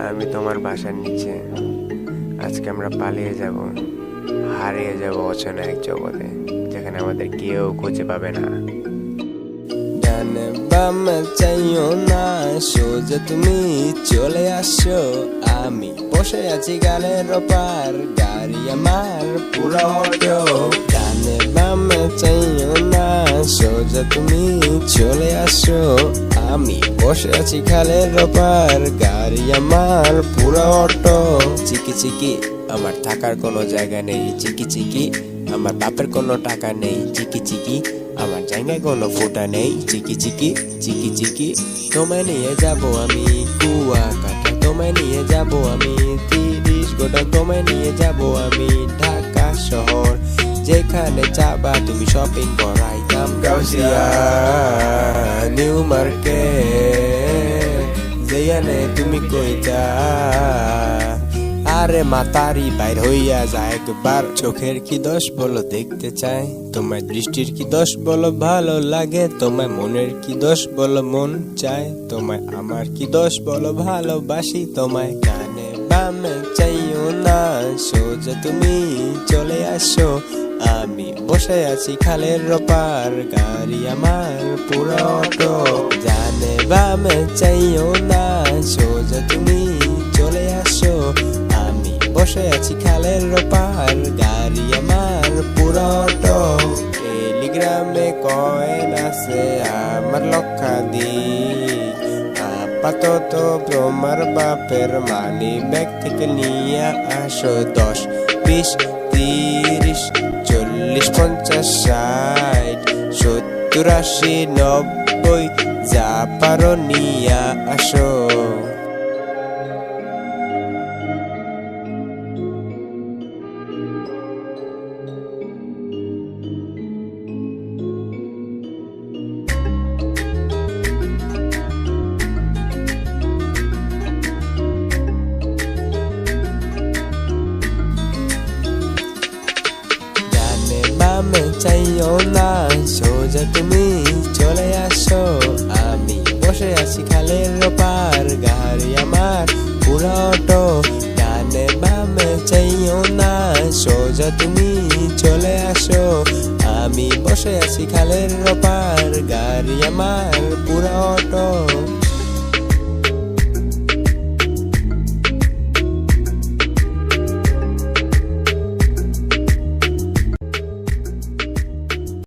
আমি তোমার বাসার নিচে। আজকে আমরা পালিয়ে যাব, হারিয়ে যাব অচেনা এক জগতে, যেখানে আমাদের কেউ খুঁজে পাবে না। ডানে বামে চাইও না, সোজা তুমি চলে আসো। আমি বসে আছি গানের ওপার, গাড়ি আমার পুরো অটো। ডানে বামে চাইও না, সোজা তুমি চলে আসো। আমি বসে আছি খালের ওপার, গাড়ি আমার পুরো অটো। চিকি চিকি আমার থাকার কোনো জায়গা নেই, চিকি চিকি আমার বাপের কোনো টাকা নেই, চিকি চিকি আমার জায়গায় কোনো ফোঁটা নেই, চিকি চিকি চিকি চিকি। তোমায় নিয়ে যাব আমি কুয়াকাটা, তোমায় নিয়ে যাব আমি 30 গোটা, তোমায় নিয়ে যাব আমি ঢাকা শহর। যেখানে যাবা তুমি শপিং করাইতাম গাউসিয়া নিউ মার্কেট, যেখানে তুমি কইতা আরে মাতারি বাইর হইয়া যায় একবার। চোখের কি দোষ বলো দেখতে চাই, তোমার দৃষ্টির কি দোষ বলো ভালো লাগে, তোমায় মনের কি দোষ বলো মন চায়, তোমায় আমার কি দোষ বলো ভালোবাসি তোমায়। কানে বামে চাইও না, সোজা তুমি চলে আসো। আমি বসে আছি খালের ওপার, গাড়ি আমার পুরো অটো। জানে বামে চাইও না, সোজা তুমি চলে আসো। আমি বসে আছি খালের ওপার, গাড়ি আমার পুরো অটো। টেলিগ্রামে কয়েন আছে আমার লক্ষাধিক, আপাতত তোমার বাপের মানি ব্যাগ থেকে নিয়ে আসো 10, 20, 30, 40, 50, 60, 70, 80, 90, যা পারো নিয়ে আসো। বামে চাইও না, সোজা তুমি চলে আসো। আমি বসে আছি খালের ওপার, গাড়ি আমার পুরো অটো। ডানে বামে চাইও না, সোজা তুমি চলে আসো। আমি বসে আছি খালের ওপার, গাড়ি আমার পুরো অটো।